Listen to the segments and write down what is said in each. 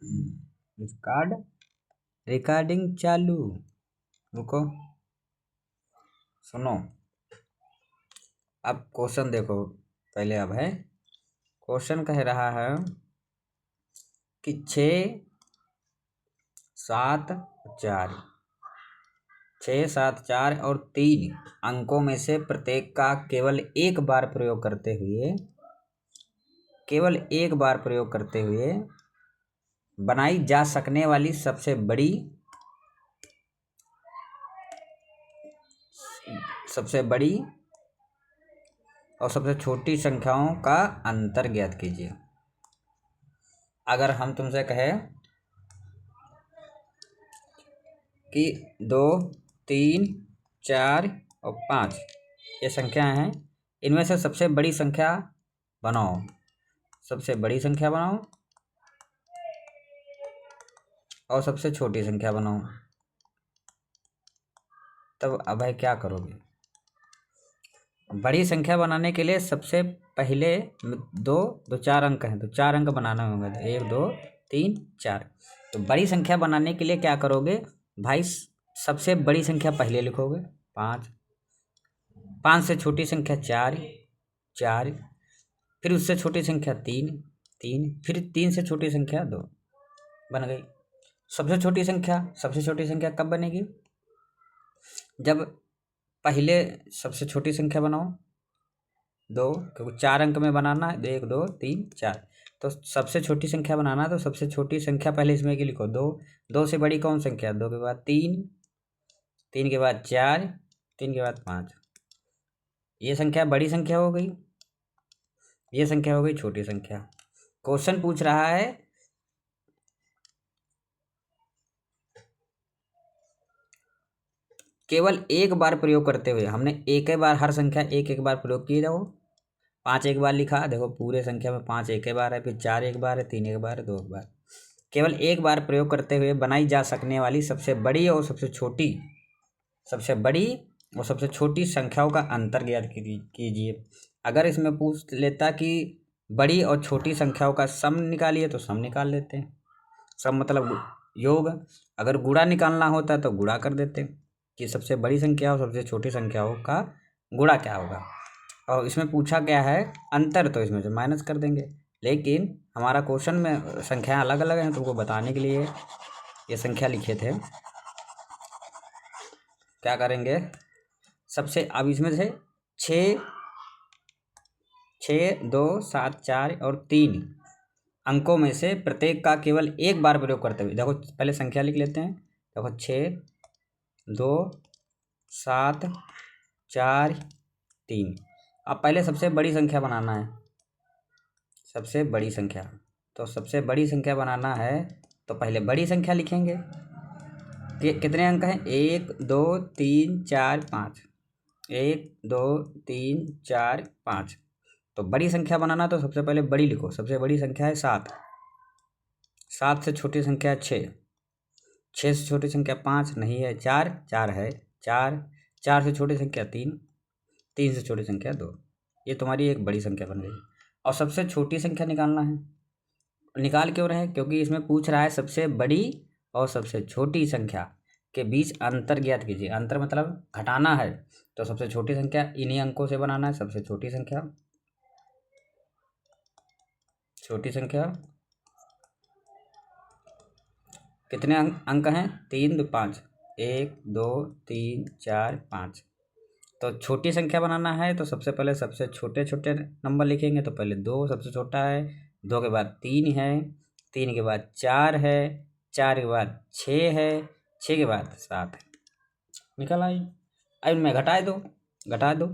Record recording चालू। रुको, सुनो। अब क्वेश्चन देखो पहले। अब है क्वेश्चन कह रहा है कि 6, 7, 4, 6, 7, 4 और 3 अंकों में से प्रत्येक का केवल एक बार प्रयोग करते हुए बनाई जा सकने वाली सबसे बड़ी और सबसे छोटी संख्याओं का अंतर ज्ञात कीजिए। अगर हम तुमसे कहें कि 2, 3, 4 और 5 ये संख्याएं हैं, इनमें से सबसे बड़ी संख्या बनाओ और सबसे छोटी संख्या बनाओ। तब अब भाई क्या करोगे? बड़ी संख्या बनाने के लिए सबसे पहले दो 4 अंक हैं, तो 4 अंक बनाना होगा। 1, 2, 3, 4। तो बड़ी संख्या बनाने के लिए क्या करोगे भाई? सबसे बड़ी संख्या पहले लिखोगे 5, 5 से छोटी संख्या 4, 4, फिर उससे छोटी संख्या 3, 3, फिर 3 से छोटी संख्या 2 बन गई। सबसे छोटी संख्या कब बनेगी? जब पहले सबसे छोटी संख्या बनाओ 2, क्योंकि 4 अंक में बनाना है। 1, 2, 3, 4। तो सबसे छोटी संख्या बनाना है, तो सबसे छोटी संख्या पहले इसमें की लिखो 2। 2 से बड़ी कौन संख्या? 2 के बाद 3, 3 के बाद 4, 3 के बाद 5। ये संख्या बड़ी संख्या हो गई, ये संख्या हो गई छोटी संख्या। क्वेश्चन पूछ रहा है केवल एक बार प्रयोग करते हुए। हमने एक बार हर संख्या एक बार प्रयोग की। देखो 5 एक बार लिखा, देखो पूरे संख्या में 5 एक बार है, फिर 4 एक बार है, 3 एक बार है, 2 एक बार। केवल एक बार प्रयोग करते हुए बनाई जा सकने वाली सबसे बड़ी और सबसे छोटी संख्याओं का अंतर ज्ञात कीजिए। अगर इसमें पूछ लेता कि बड़ी और छोटी संख्याओं का सम निकालिए, तो सम निकाल लेते हैं। सम मतलब योग। अगर गुणा निकालना होता तो गुणा कर देते कि सबसे बड़ी संख्या और सबसे छोटी संख्याओं का गुणा क्या होगा। और इसमें पूछा क्या है अंतर, तो इसमें से माइनस कर देंगे। लेकिन हमारा क्वेश्चन में संख्याएं अलग अलग हैं, तुमको बताने के लिए ये संख्या लिखे थे। क्या करेंगे? अब इसमें से 6, 2, 7, 4 और 3 अंकों में से प्रत्येक का केवल एक बार प्रयोग करते हुए। देखो पहले संख्या लिख लेते हैं। देखो 6, 2, 7, 4, 3। अब पहले सबसे बड़ी संख्या बनाना है, सबसे बड़ी संख्या। तो सबसे बड़ी संख्या बनाना है तो पहले बड़ी संख्या लिखेंगे। कितने अंक हैं? 1, 2, 3, 4, 5। 1, 2, 3, 4, 5। तो बड़ी संख्या बनाना तो सबसे पहले बड़ी लिखो। सबसे बड़ी संख्या है 7। 7 से छोटी संख्या 6। 6 से छोटी संख्या 5 नहीं है। 4, 4 है। 4, 4 से छोटी संख्या 3, 3 से छोटी संख्या 2। ये तुम्हारी एक बड़ी संख्या बन गई। और सबसे छोटी संख्या निकालना है। निकाल क्यों रहे? क्योंकि इसमें पूछ रहा है सबसे बड़ी और सबसे छोटी संख्या के बीच अंतर ज्ञात कीजिए। अंतर मतलब घटाना है, तो सबसे छोटी संख्या इन्हीं अंकों से बनाना है। सबसे छोटी संख्या कितने अंक हैं? 3, 2, 5। 1, 2, 3, 4, 5। तो छोटी संख्या बनाना है तो सबसे पहले सबसे छोटे नंबर लिखेंगे। तो पहले 2 सबसे छोटा है, 2 के बाद 3 है, 3 के बाद 4 है, 4 के बाद 6 है, 6 के बाद 7 है। निकल आई। अब इनमें घटा दो,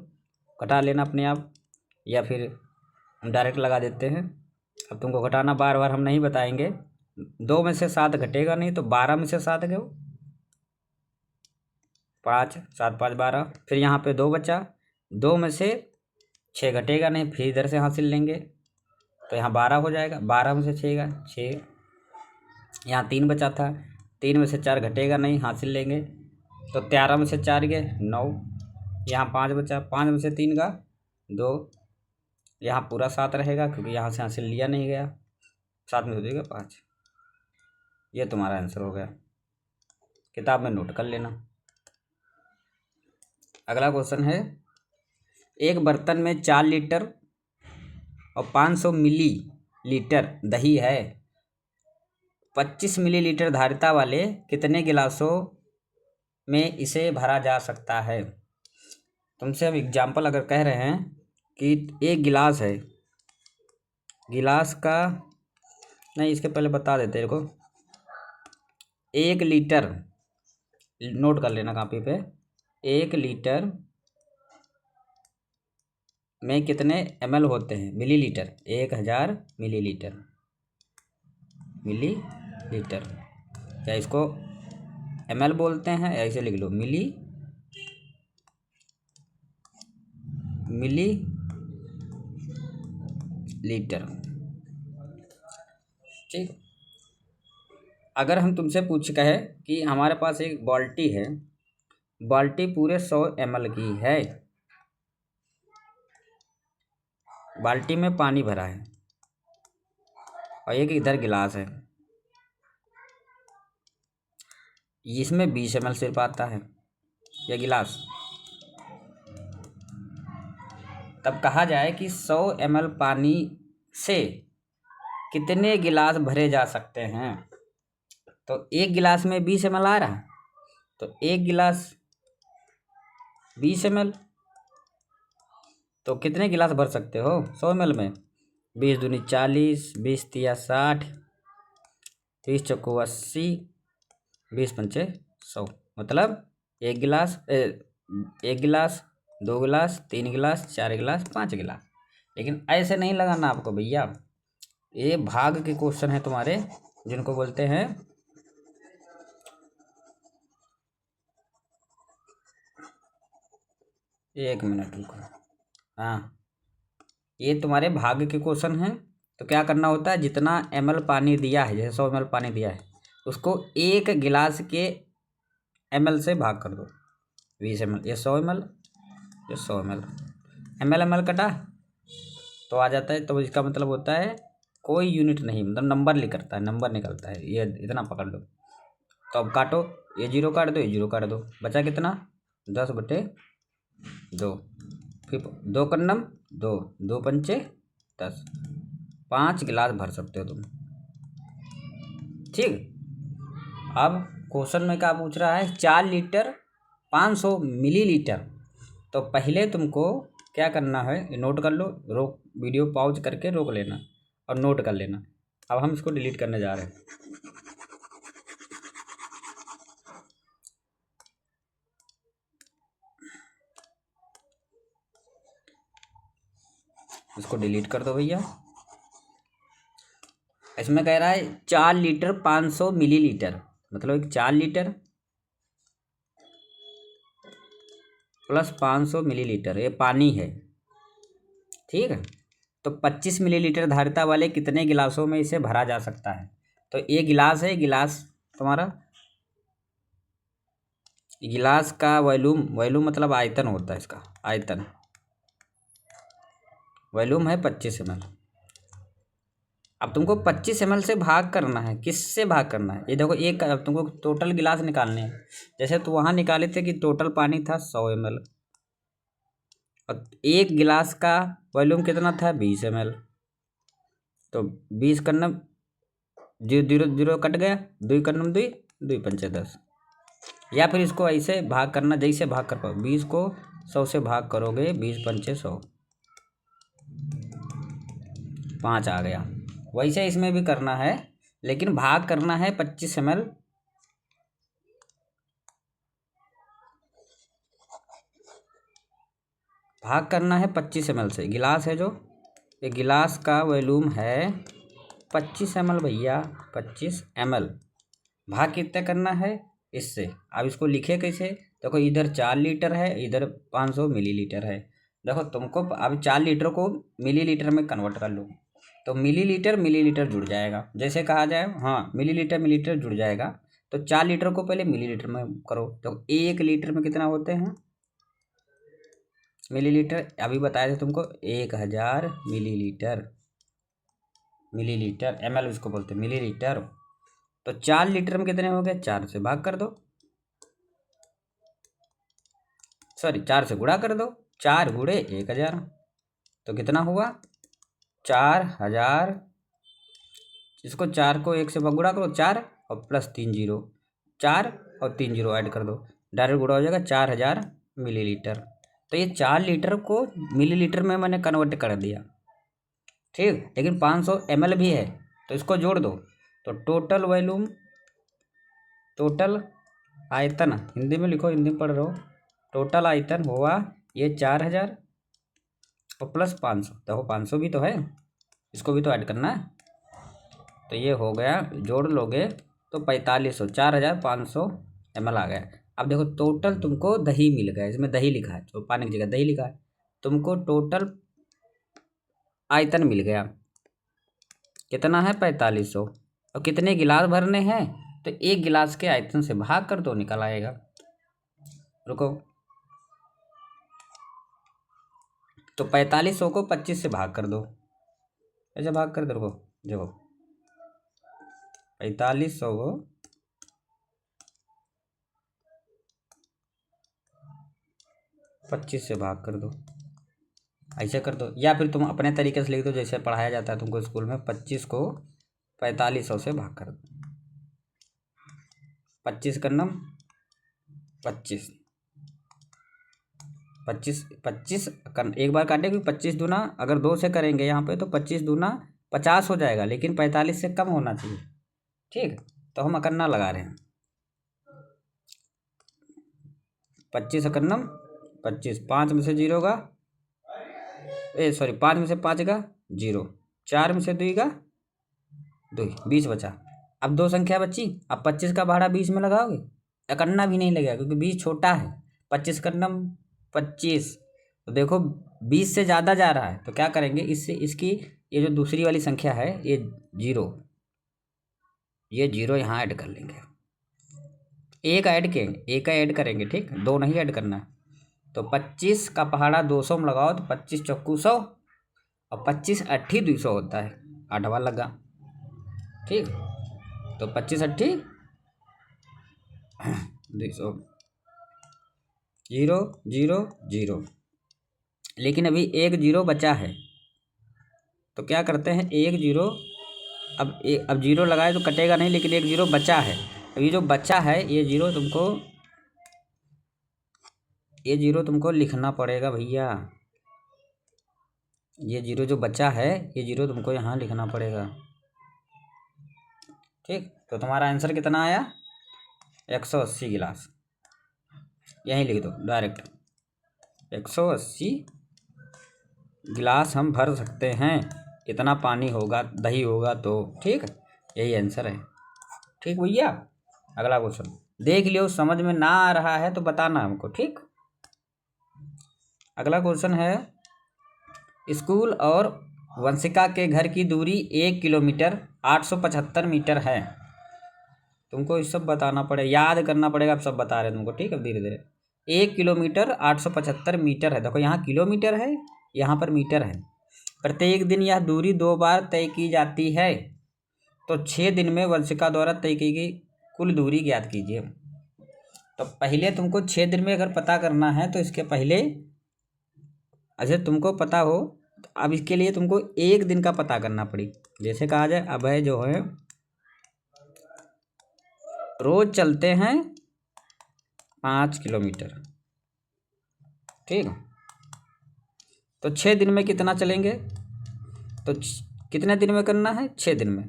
घटा लेना अपने आप, या फिर हम डायरेक्ट लगा देते हैं। अब तुमको घटाना बार बार हम नहीं बताएंगे। 2 में से 7 घटेगा नहीं, तो 12 में से 7 गए 5, 7, 5, 12। फिर यहाँ पे 2 बचा, 2 में से 6 घटेगा नहीं, फिर इधर से हासिल लेंगे तो यहाँ 12 हो जाएगा। 12 में से 6 6। यहाँ 3 बचा था, 3 में से 4 घटेगा नहीं, हासिल लेंगे तो 13 में से 4 गए 9। यहाँ 5 बचा, 5 में से 3 का 2। यहाँ पूरा 7 रहेगा क्योंकि यहाँ से हासिल लिया नहीं गया। 7 में से 2 का 5। ये तुम्हारा आंसर हो गया, किताब में नोट कर लेना। अगला क्वेश्चन है, एक बर्तन में 4 लीटर और 500 मिलीलीटर दही है, 25 मिलीलीटर धारिता वाले कितने गिलासों में इसे भरा जा सकता है। तुमसे अब एग्जाम्पल अगर कह रहे हैं कि एक गिलास है, गिलास का नहीं, इसके पहले बता देते देखो, 1 लीटर, नोट कर लेना कॉपी पे, 1 लीटर में कितने ml होते हैं, मिलीलीटर, 1000 मिलीलीटर, मिलीलीटर, क्या इसको ml बोलते हैं, ऐसे लिख लो, मिलीलीटर। ठीक, अगर हम तुमसे पूछ कहे कि हमारे पास एक बाल्टी है, बाल्टी पूरे 100 ml की है, बाल्टी में पानी भरा है और एक इधर गिलास है, इसमें 20 ml सिर्फ आता है यह गिलास, तब कहा जाए कि 100 ml पानी से कितने गिलास भरे जा सकते हैं। तो एक गिलास में 20 ml आ रहा, तो एक गिलास 20 ml, तो कितने गिलास भर सकते हो 100 ml में, 20 दूनी 40, 20 तिया 60, 30 चौको 80, 20 पंचे 100, मतलब एक गिलास, 2 गिलास, 3 गिलास, 4 गिलास, 5 गिलास। लेकिन ऐसे नहीं लगाना आपको भैया, ये भाग के क्वेश्चन है तुम्हारे, जिनको बोलते हैं एक मिनट रुको, हाँ, ये तुम्हारे भाग के क्वेश्चन हैं। तो क्या करना होता है, जितना ml पानी दिया है, जैसे 100 ml पानी दिया है, उसको एक गिलास के ml से भाग कर दो, 20 ml, ये 100 ml, ये 100 ml, ml कटा तो आ जाता है। तो इसका मतलब होता है कोई यूनिट नहीं, मतलब नंबर निकलता है, नंबर निकलता है, ये इतना पकड़ लो। तो अब काटो, ये 0 काट दो, ये 0 काट दो, बचा कितना 10/2, फिर 2 कन्नम 2, 2 पंचे 10, 5 गिलास भर सकते हो तुम। ठीक, अब क्वेश्चन में क्या पूछ रहा है, 4 लीटर 500 मिलीलीटर। तो पहले तुमको क्या करना है, नोट कर लो, रोक, वीडियो पॉज करके रोक लेना और नोट कर लेना। अब हम इसको डिलीट करने जा रहे हैं, इसको डिलीट कर दो भैया। इसमें कह रहा है 4 लीटर 500 मिलीलीटर, मतलब 4 लीटर प्लस 500 मिलीलीटर, ये पानी है। ठीक है, तो 25 मिलीलीटर धारिता वाले कितने गिलासों में इसे भरा जा सकता है। तो ये गिलास है, गिलास तुम्हारा, गिलास का वॉल्यूम मतलब आयतन होता है, इसका आयतन, वॉल्यूम है 25 ml। अब तुमको 25 ml से भाग करना है, किससे भाग करना है, ये देखो, एक अब तुमको टोटल गिलास निकालने हैं। जैसे तो वहाँ निकाले थे कि टोटल पानी था 100 ml और एक गिलास का वॉल्यूम कितना था 20 ml, तो 20 कन्नम 0 कट गया, 2 कन्नम 2, 2 पंचे 10। या फिर इसको ऐसे भाग करना, जैसे भाग कर पाओ, 20 को 100 से भाग करोगे, 20 पंचे 100, 5 आ गया। वैसे इसमें भी करना है, लेकिन भाग करना है 25 ml, भाग करना है 25 ml से। गिलास है जो, ये गिलास का वॉल्यूम है 25 ml भैया, 25 ml, भाग कितने करना है इससे। अब इसको लिखे कैसे, देखो इधर 4 लीटर है, इधर 500 मिलीलीटर है। देखो तुमको अब 4 लीटर को मिलीलीटर में कन्वर्ट कर लो, तो मिलीलीटर मिलीलीटर जुड़ जाएगा, जैसे कहा जाए, हाँ, मिलीलीटर मिलीलीटर जुड़ जाएगा। तो 4 लीटर को पहले मिलीलीटर में करो, तो 1 लीटर में कितना होते हैं मिलीलीटर, अभी बताए थे तुमको, 1000 मिलीलीटर, मिलीलीटर, ml इसको बोलते हैं मिलीलीटर। तो 4 लीटर में कितने हो गए, 4 से भाग कर दो, सॉरी 4 से गुणा कर दो, 4 गुणे 1000, तो कितना हुआ 4000। इसको 4 को 1 से गुणा करो, 4 और प्लस 3 जीरो, 4 और 3 जीरो ऐड कर दो, डायरेक्ट गुणा हो जाएगा 4000 मिलीलीटर। तो ये 4 लीटर को मिलीलीटर में मैंने कन्वर्ट कर दिया, ठीक। लेकिन 500 ml भी है तो इसको जोड़ दो, तो टोटल वॉल्यूम, टोटल आयतन, हिंदी में लिखो, हिंदी में पढ़ रहे हो, टोटल आयतन हुआ ये 4000 और प्लस 500, देखो 500 भी तो है, इसको भी तो ऐड करना है, तो ये हो गया, जोड़ लोगे तो 4500, 4500 ml आ गया। अब देखो टोटल तुमको दही मिल गया, इसमें दही लिखा है, तो पानी की जगह दही लिखा है, तुमको टोटल आयतन मिल गया, कितना है 4500, और कितने गिलास भरने हैं, तो 1 गिलास के आयतन से भाग कर दो, निकल आएगा। रुको, तो 4500 को 25 से भाग कर दो, ऐसे भाग कर दो, रुको देखो 4500 को 25 से भाग कर दो, ऐसे कर दो, या फिर तुम अपने तरीके से लिख दो जैसे पढ़ाया जाता है तुमको स्कूल में, 25 को 4500 से भाग कर दो, 25 करना 25, 25 25 एक बार काटे, क्योंकि 25 दूना अगर 2 से करेंगे यहाँ पे तो 25 दूना 50 हो जाएगा, लेकिन 45 से कम होना चाहिए, ठीक। तो हम अकन्ना लगा रहे हैं, 25 अकन्नम 25, 5 में से 0 का, सॉरी 5 में से 5 का 0, 4 में से 2 का 2, 20 बचा। अब 2 संख्या बची, अब 25 का भाड़ा 20 में लगाओगे, अकन्ना भी नहीं लगेगा क्योंकि 20 छोटा है, 25 कन्नम 25, तो देखो 20 से ज़्यादा जा रहा है, तो क्या करेंगे, इससे इसकी ये जो दूसरी वाली संख्या है ये 0, ये 0 यहाँ ऐड कर लेंगे, एक ऐड करेंगे, ठीक, 2 नहीं ऐड करना है। तो 25 का पहाड़ा 200 में लगाओ तो 25 चौकू 100, और 25 अट्ठी 200 होता है, 8वां लगा, ठीक। तो 25 अट्ठी 200, 0 0 0, लेकिन अभी 1 0 बचा है, तो क्या करते हैं 1 0, अब 0 लगाए तो कटेगा नहीं, लेकिन 1 0 बचा है, अब ये जो बचा है ये 0 तुमको लिखना पड़ेगा भैया, ये 0 जो बचा है ये 0 तुमको यहाँ लिखना पड़ेगा, ठीक। तो तुम्हारा आंसर कितना आया, 180 गिलास, यहीं लिख दो डायरेक्ट, 180 गिलास हम भर सकते हैं, इतना पानी होगा, दही होगा तो, ठीक, यही आंसर है, ठीक भैया। अगला क्वेश्चन देख लियो, समझ में ना आ रहा है तो बताना हमको, ठीक। अगला क्वेश्चन है, स्कूल और वंशिका के घर की दूरी 1 किलोमीटर 875 मीटर है, तुमको ये सब बताना पड़ेगा, याद करना पड़ेगा, अब सब बता रहे हैं तुमको, ठीक है, धीरे धीरे। 1 किलोमीटर 875 मीटर है, देखो यहाँ किलोमीटर है, यहाँ पर मीटर है, प्रत्येक दिन यह दूरी 2 बार तय की जाती है, तो 6 दिन में वंशिका द्वारा तय की गई कुल दूरी ज्ञात कीजिए। तो पहले तुमको 6 दिन में अगर पता करना है तो इसके पहले, अच्छा तुमको पता हो, तो अब इसके लिए तुमको 1 दिन का पता करना पड़ी, जैसे कहा जाए अभय जो है रोज चलते हैं 5 किलोमीटर, ठीक। तो 6 दिन में कितना चलेंगे, तो कितने दिन में करना है, 6 दिन में,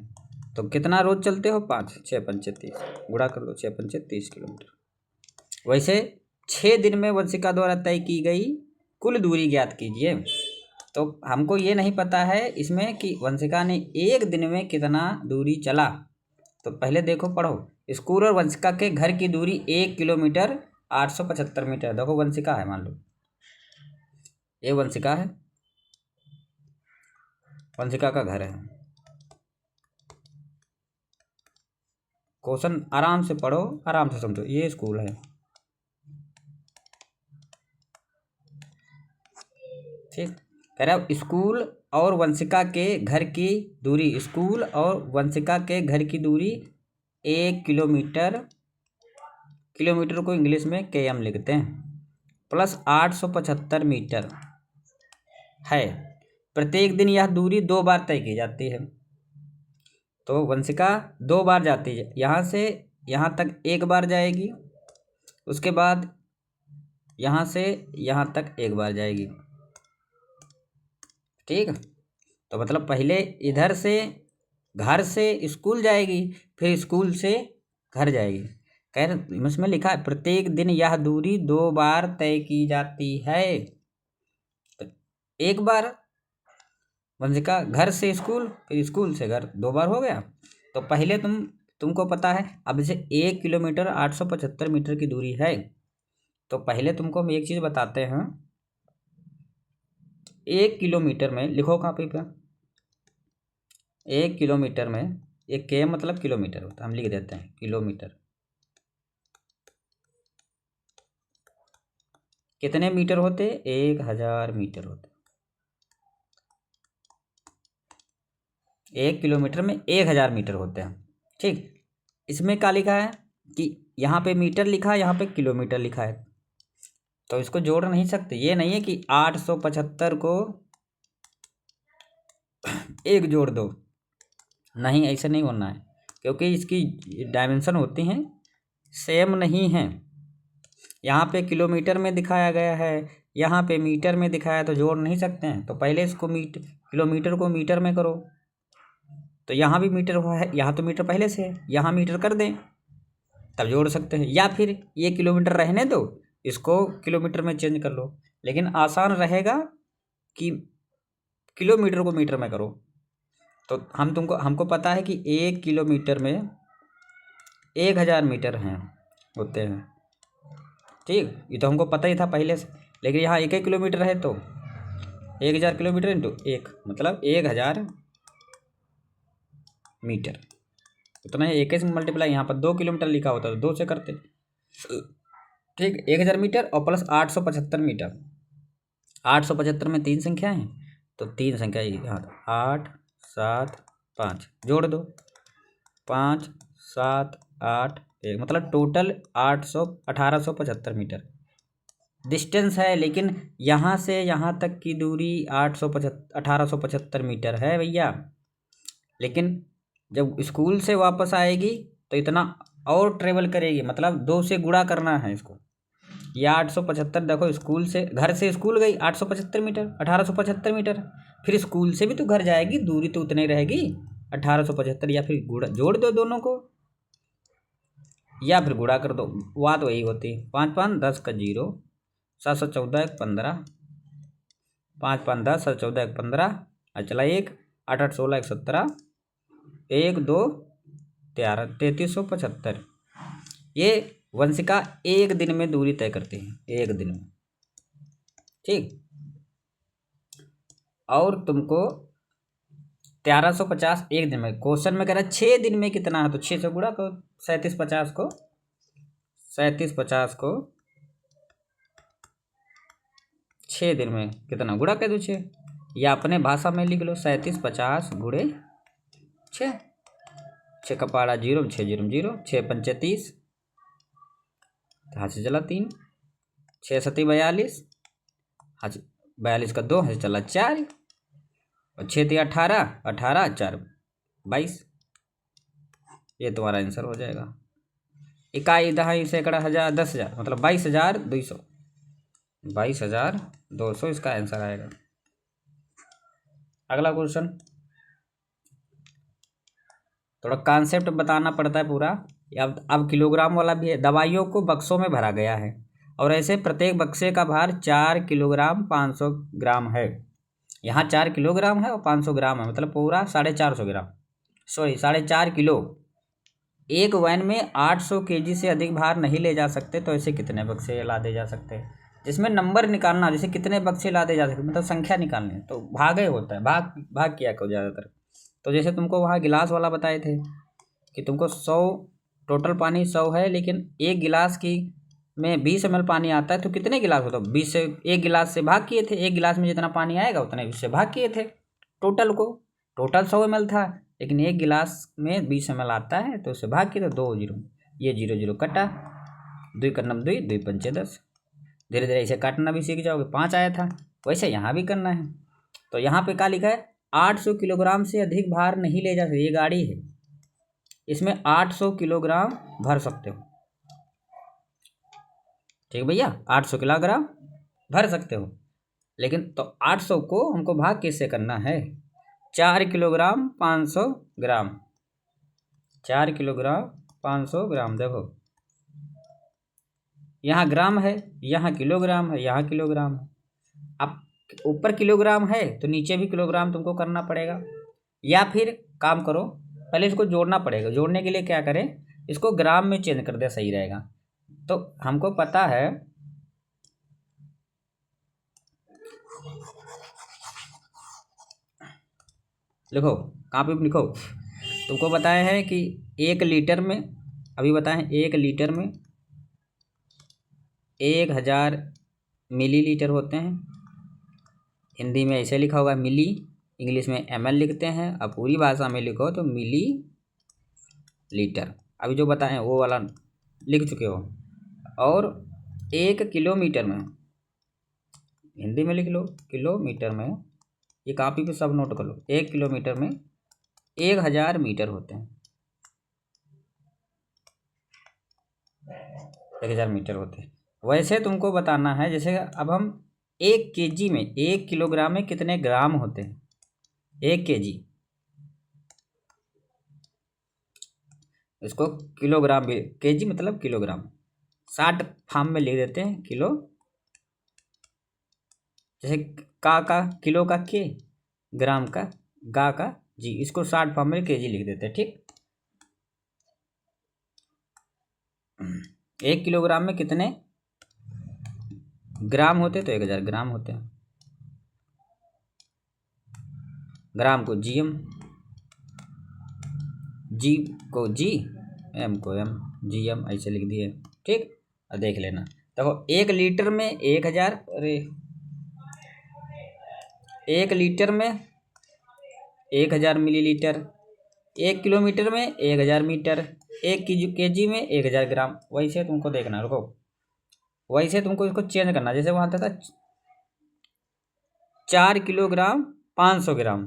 तो कितना रोज चलते हो, 5, 6 पंचे 30, गुणा कर लो, 6 पंचे 30 किलोमीटर। वैसे 6 दिन में वंशिका द्वारा तय की गई कुल दूरी ज्ञात कीजिए, तो हमको ये नहीं पता है इसमें कि वंशिका ने 1 दिन में कितना दूरी चला, तो पहले देखो पढ़ो, स्कूल और वंशिका के घर की दूरी 1 किलोमीटर 875 मीटर, देखो वंशिका है, मान लो ये वंशिका है, वंशिका का घर है, क्वेश्चन आराम से पढ़ो, आराम से समझो, ये स्कूल है, ठीक। कह रहा है स्कूल और वंशिका के घर की दूरी, स्कूल और वंशिका के घर की दूरी 1 किलोमीटर, किलोमीटर को इंग्लिश में km लिखते हैं, प्लस 875 मीटर है। प्रत्येक दिन यह दूरी 2 बार तय की जाती है। तो वंशिका 2 बार जाती है, यहाँ से यहाँ तक 1 बार जाएगी, उसके बाद यहाँ से यहाँ तक 1 बार जाएगी। ठीक, तो मतलब पहले इधर से घर से स्कूल जाएगी, फिर स्कूल से घर जाएगी। कह इसमें लिखा है प्रत्येक दिन यह दूरी 2 बार तय की जाती है। तो 1 बार वंशिका घर से स्कूल, फिर स्कूल से घर, 2 बार हो गया। तो पहले तुमको पता है, अब जैसे 1 किलोमीटर 875 मीटर की दूरी है, तो पहले तुमको हम एक चीज़ बताते हैं। 1 किलोमीटर में लिखो कॉपी पर, 1 किलोमीटर में, एक के मतलब किलोमीटर होता है, हम लिख देते हैं किलोमीटर। कितने मीटर होते? 1000 मीटर होते। 1 किलोमीटर में 1000 मीटर होते हैं। ठीक, इसमें क्या लिखा है कि यहाँ पे मीटर लिखा है, यहाँ पे किलोमीटर लिखा है, तो इसको जोड़ नहीं सकते। ये नहीं है कि 875 को 1 जोड़ दो, नहीं, ऐसे नहीं होना है, क्योंकि इसकी डायमेंशन होती हैं सेम नहीं है। यहाँ पे किलोमीटर में दिखाया गया है, यहाँ पे मीटर में दिखाया है, तो जोड़ नहीं सकते हैं। तो पहले इसको किलोमीटर को मीटर में करो, तो यहाँ भी मीटर हुआ है, यहाँ तो मीटर पहले से है, यहाँ मीटर कर दें, तब जोड़ सकते हैं। या फिर ये किलोमीटर रहने दो, इसको किलोमीटर में चेंज कर लो, लेकिन आसान रहेगा कि किलोमीटर को मीटर में करो। तो हमको पता है कि 1 किलोमीटर में 1000 मीटर हैं होते हैं। ठीक, ये तो हमको पता ही था पहले से, लेकिन यहाँ 1 किलोमीटर है, तो 1000 किलोमीटर इंटू 1 मतलब 1000 मीटर, उतना ही 1 से मल्टीप्लाई। यहाँ पर 2 किलोमीटर लिखा होता है, तो 2 से करते। ठीक, 1000 मीटर और प्लस 875 मीटर। 875 में 3 संख्या हैं, तो 3 संख्या यहाँ 8 7 5 जोड़ दो, 5 7 8 1, मतलब टोटल 1875 मीटर डिस्टेंस है। लेकिन यहाँ से यहाँ तक की दूरी 1875 मीटर है भैया। लेकिन जब स्कूल से वापस आएगी तो इतना और ट्रेवल करेगी, मतलब 2 से गुणा करना है इसको। या 875 देखो, स्कूल से घर से स्कूल गई 875 मीटर, 1875 मीटर, फिर स्कूल से भी तो घर जाएगी, दूरी तो उतनी रहेगी 1875। या फिर गुणा जोड़ दो दोनों को, या फिर गुणा कर दो, बात वही होती है। 5 5 10 का 0, 7 7 14 1 15, 5 5 10, 7 14 1 15, चला 1 8 8 16 1 17, 1 2 13, 3375। ये वंशिका 1 दिन में दूरी तय करती है, 1 दिन में। ठीक, और तुमको 1350 1 दिन में, क्वेश्चन में कह रहा है 6 दिन में कितना है, तो 6 से गुणा करो। 3750 को 6 दिन में कितना, गुणा कर दो 6, या अपने भाषा में लिख लो 3750 गुणे 6। 6 का पारा 0, 6 0 0, 6 पंचे 30, हाथ से चला 3, 6 7 42, हाथ 42 का 2, हाथ से चला 4, और 6 3 18, 18 4 22। ये तुम्हारा आंसर हो जाएगा। इकाई, दहाई, सैकड़ा, हजार, 10,000, मतलब 22,200, 22,200 इसका आंसर आएगा। अगला क्वेश्चन, थोड़ा कॉन्सेप्ट बताना पड़ता है पूरा। अब किलोग्राम वाला भी है। दवाइयों को बक्सों में भरा गया है, और ऐसे प्रत्येक बक्से का भार 4 किलोग्राम 500 ग्राम है। यहाँ 4 किलोग्राम है और 500 ग्राम है, मतलब पूरा 450 ग्राम, सॉरी 4.5 किलो। एक वैन में 800 केजी से अधिक भार नहीं ले जा सकते, तो ऐसे कितने बक्से लादे जा सकते हैं? जिसमें नंबर निकालना, जैसे कितने बक्से लादे जा सकते, मतलब संख्या निकालनी है, तो भागे होता है, भाग किया करो ज़्यादातर। तो जैसे तुमको वहाँ गिलास वाला बताए थे कि तुमको 100 टोटल पानी 100 है, लेकिन एक गिलास की में 20 ml पानी आता है, तो कितने गिलास होता है? 20 से एक गिलास से भाग किए थे, एक गिलास में जितना पानी आएगा उतना उससे भाग किए थे टोटल को। टोटल 100 ml था, लेकिन एक गिलास में 20 ml आता है, तो उससे भाग के तो 2 जीरो, ये 0 0 कटा, 2 का 9 2, 2 पंचे 10। धीरे धीरे इसे काटना भी सीख जाओगे। 5 आया था, वैसे यहाँ भी करना है। तो यहाँ पे क्या लिखा है, 800 किलोग्राम से अधिक भार नहीं ले जा सकते। ये गाड़ी है, इसमें 800 किलोग्राम भर सकते हो। ठीक भैया, 800 किलोग्राम भर सकते हो। लेकिन तो 800 को हमको भाग किससे करना है, 4 किलोग्राम 500 ग्राम, 4 किलोग्राम 500 ग्राम। देखो यहाँ ग्राम है, यहाँ किलोग्राम है, यहाँ किलोग्राम है। अब ऊपर किलोग्राम है तो नीचे भी किलोग्राम तुमको करना पड़ेगा। या फिर काम करो, पहले इसको जोड़ना पड़ेगा। जोड़ने के लिए क्या करें, इसको ग्राम में चेंज कर दे, सही रहेगा। तो हमको पता है, लिखो कॉपी पे लिखो। तुमको बताया है कि 1 लीटर में, अभी बताएं 1 लीटर में 1000 मिलीलीटर होते हैं। हिंदी में ऐसे लिखा होगा मिली, इंग्लिश में ml लिखते हैं। अब पूरी भाषा में लिखो तो मिली लीटर। अभी जो बताएं वो वाला लिख चुके हो। और 1 किलोमीटर में, हिंदी में लिख लो किलोमीटर में, ये कॉपी पे सब नोट कर लो। 1 किलोमीटर में 1000 मीटर होते हैं, 1000 मीटर होते हैं। वैसे तुमको बताना है, जैसे अब हम 1 kg में, 1 किलोग्राम में कितने ग्राम होते हैं। 1 kg, इसको किलोग्राम भी, kg मतलब किलोग्राम, 60 फॉर्म में लिख देते हैं किलो। जैसे का किलो का के, ग्राम का गा का जी, इसको 60 फॉर्म में kg लिख देते हैं। ठीक, 1 किलोग्राम में कितने ग्राम होते, तो 1000 ग्राम होते हैं। ग्राम को जीएम, जी को जी, एम को एम, जीएम ऐसे लिख दिए। ठीक, और देख लेना। देखो 1 लीटर में 1000, अरे 1 लीटर में 1000 मिलीलीटर, 1 किलोमीटर में 1000 मीटर, 1 kg में 1000 ग्राम। वैसे तुमको देखना, रुको, वैसे तुमको इसको चेंज करना। जैसे वहाँ था 4 किलोग्राम 500 ग्राम,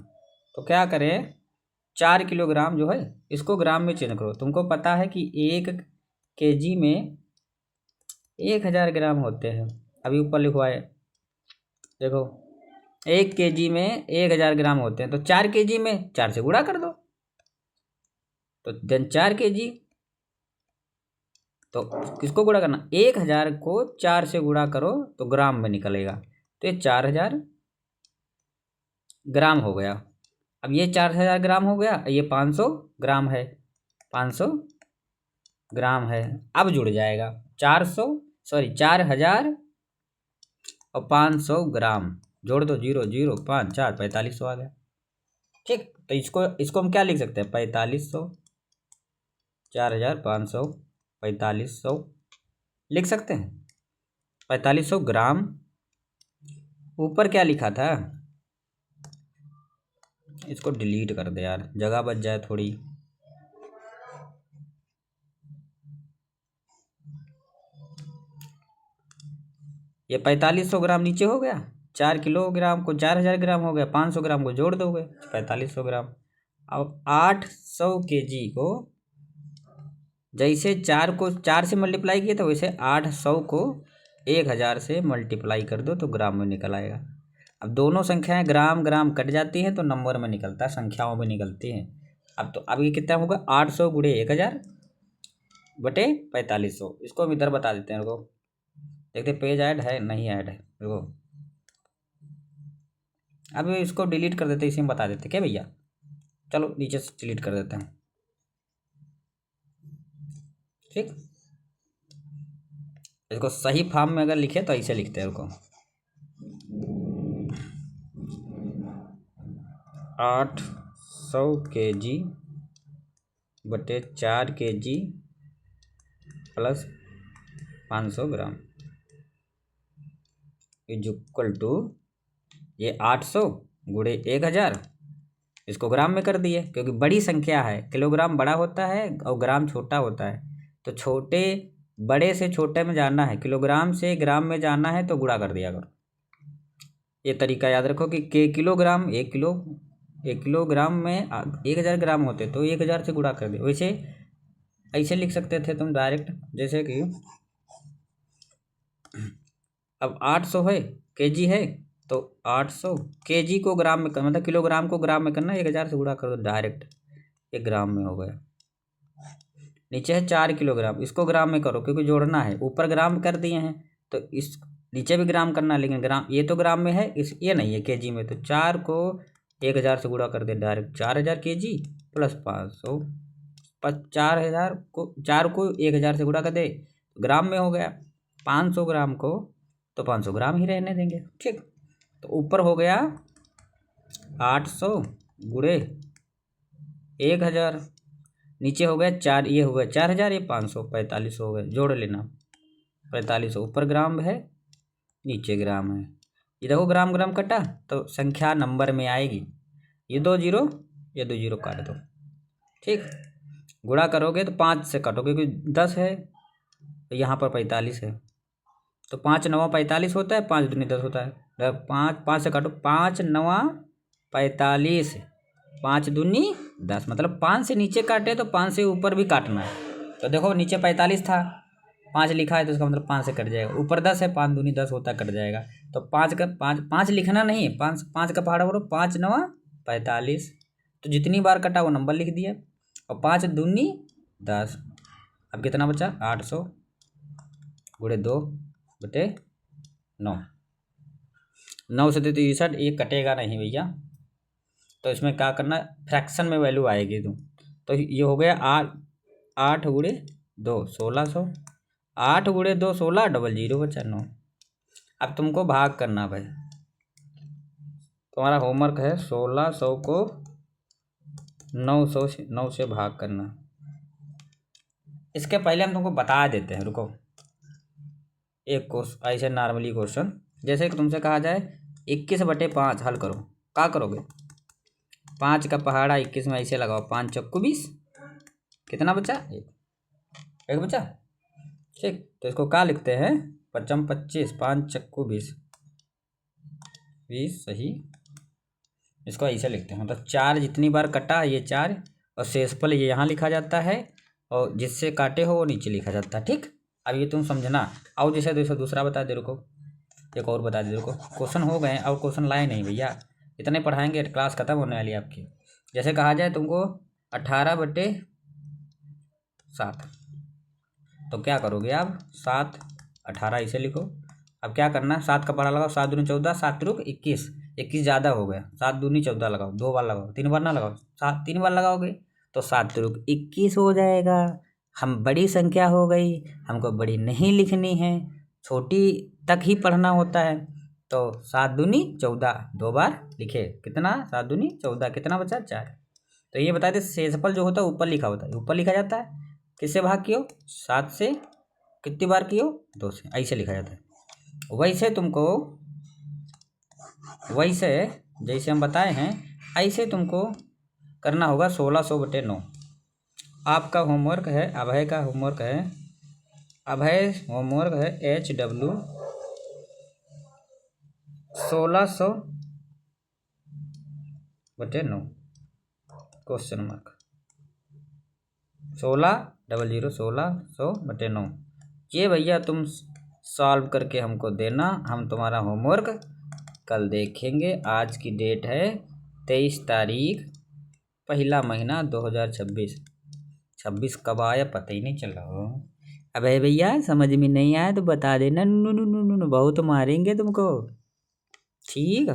तो क्या करें, 4 किलोग्राम जो है इसको ग्राम में चेंज करो। तुमको पता है कि 1 kg में 1000 ग्राम होते हैं। अभी ऊपर लिखवाए, देखो 1 kg में 1000 ग्राम होते हैं, तो 4 kg में 4 से गुणा कर दो, तो देन 4 kg। तो किसको गुणा करना, 1000 को 4 से गुणा करो तो ग्राम में निकलेगा। तो ये 4000 ग्राम हो गया। अब ये 4000 ग्राम हो गया, ये 500 ग्राम है, 500 ग्राम है। अब जुड़ जाएगा 4000 और 500 ग्राम, जोड़ दो, 0 0 5 4, 4500 आ गया। ठीक, तो इसको हम क्या लिख सकते हैं, 4500, 4500, 4500 लिख सकते हैं। 4500 ग्राम। ऊपर क्या लिखा था, इसको डिलीट कर दे यार, जगह बच जाए थोड़ी। ये 4500 ग्राम नीचे हो गया, 4 किलोग्राम को 4000 ग्राम हो गया, 500 ग्राम को जोड़ दोगे 4500 ग्राम। अब 800 kg को, जैसे 4 को 4 से मल्टीप्लाई किया, तो वैसे 800 को 1000 से मल्टीप्लाई कर दो तो ग्राम में निकल आएगा। अब दोनों संख्याएं ग्राम ग्राम कट जाती हैं तो नंबर में निकलता है, संख्याओं में निकलती हैं। अब तो अब ये कितना होगा, 800 गुणे 1000 बटे 4500। इसको हम इधर बता देते हैं, रुको देखते पेज ऐड है, नहीं ऐड है, रुको अब इसको डिलीट कर देते, इसी में बता देते क्या भैया। चलो नीचे से डिलीट कर देते हैं। ठीक, इसको सही फॉर्म में अगर लिखे तो ऐसे लिखते हैं, रुको 800 kg बटे 4 kg plus 500 gram is equal to, ये 800 गुणे 1000 इसको ग्राम में कर दिए, क्योंकि बड़ी संख्या है, किलोग्राम बड़ा होता है और ग्राम छोटा होता है। तो छोटे बड़े से छोटे में जाना है, किलोग्राम से ग्राम में जाना है तो गुणा कर दिया करो। ये तरीका याद रखो कि किलोग्राम 1 किलोग्राम में 1000 ग्राम होते, तो 1000 से गुणा कर दे। वैसे ऐसे लिख सकते थे तुम डायरेक्ट, जैसे कि अब 800 है, केजी है, तो 800 केजी को ग्राम में मतलब किलोग्राम को ग्राम में करना, 1000 से गुणा कर दो डायरेक्ट, ये ग्राम में हो गया। नीचे है 4 किलोग्राम, इसको ग्राम में करो क्योंकि जोड़ना है, ऊपर ग्राम कर दिए हैं तो इस नीचे भी ग्राम करना है, लेकिन ग्राम ये तो ग्राम में है, इस ये नहीं है केजी में। तो 4 को 1000 से गुणा कर दे डायरेक्ट, 4000 केजी प्लस 500, 4000 को 4 को 1000 से गुणा कर दे, ग्राम में हो गया। 500 ग्राम को तो 500 ग्राम ही रहने देंगे, ठीक। तो ऊपर हो गया 800 गुणे 1000, नीचे हो गया 4, ये हो गया 4000, ये 500, 4500 हो गए, जोड़ लेना। 4500 ऊपर ग्राम है, नीचे ग्राम है। ये देखो ग्राम ग्राम कटा तो संख्या नंबर में आएगी। ये 2 जीरो, ये 2 जीरो काट दो, ठीक। गुणा करोगे तो 5 से काटोगे क्योंकि 10 है, तो यहाँ पर 45 है, तो 5 9 45 होता है, 5 दूनी 10 होता है। 5 से काटो, 5 9 45, 5 दूनी 10, मतलब 5 से नीचे काटे तो 5 से ऊपर भी काटना है। तो देखो नीचे 45 था, 5 लिखा है तो इसका मतलब 5 से कट जाएगा, ऊपर 10 है, 5 दूनी 10 होता है, कट जाएगा। तो 5 लिखना नहीं है, 5 का पहाड़ा बोलो, 5 9 45, तो जितनी बार कटा वो नंबर लिख दिया, और 5 दूनी 10। अब कितना बचा, 800 गुणे 2/9, 9 से 63, ये कटेगा नहीं भैया, तो इसमें क्या करना, फ्रैक्शन में वैल्यू आएगी तुम। तो ये हो गया 8 गुणे 2 1600, 8 गुणे 2 16, डबल जीरो बचा 9। अब तुमको भाग करना भाई, तुम्हारा होमवर्क है 1600 को 9 से भाग करना। इसके पहले हम तुमको बता देते हैं, रुको। एक क्वेश्चन ऐसे नॉर्मली क्वेश्चन, जैसे कि तुमसे कहा जाए 21/5 हल करो, क्या करोगे। 5 का पहाड़ा 21 में ऐसे लगाओ, 5 चक्कू 20, कितना बचा, एक बचा, ठीक। तो इसको क्या लिखते हैं, 5 25, 5 चक्कू 20, 20 सही। इसको ऐसे लिखते हैं, मतलब 4 जितनी बार कटा ये 4, और शेषफल ये यहाँ लिखा जाता है, और जिससे काटे हो वो नीचे लिखा जाता है, ठीक। अब ये तुम समझना। और जैसे दूसरा बता दे, रुको एक और बता दे, रुको। क्वेश्चन हो गए और क्वेश्चन लाए नहीं भैया, इतने पढ़ाएंगे क्लास खत्म होने वाली है आपकी। जैसे कहा जाए तुमको 18/7, तो क्या करोगे आप, 7 18 इसे लिखो। अब क्या करना है, 7 का पहाड़ा लगाओ, 7 दूनी 14, 7 त्रिक 21, 21 ज़्यादा हो गया, 7 दूनी 14 लगाओ, 2 बार लगाओ, 3 बार ना लगाओ, 3 बार लगाओगे तो 7 त्रिक 21 हो जाएगा। हम बड़ी संख्या हो गई, हमको बड़ी नहीं लिखनी है, छोटी तक ही पढ़ना होता है। तो 7 दूनी 14, 2 बार लिखे, कितना, 7 दूनी 14, कितना बचा, 4। तो ये बता दे, शेषफल जो होता है ऊपर लिखा होता है, ऊपर लिखा जाता है, किससे भाग कियो, 7 से, कितनी बार कियो, 2 से, ऐसे लिखा जाता है। वैसे तुमको, वैसे जैसे हम बताए हैं ऐसे तुमको करना होगा 1600/9। आपका होमवर्क है, अभय का होमवर्क है, अभय होमवर्क है HW 1600/9 क्वेश्चन मार्क 1600/9। ये भैया तुम सॉल्व करके हमको देना, हम तुम्हारा होमवर्क कल देखेंगे। आज की डेट है 23 तारीख, पहला महीना 2026। 26 कब आया पता ही नहीं चला। अबे भैया समझ में नहीं आया तो बता देना, नु नु नु नु नु, बहुत मारेंगे तुमको, ठीक है।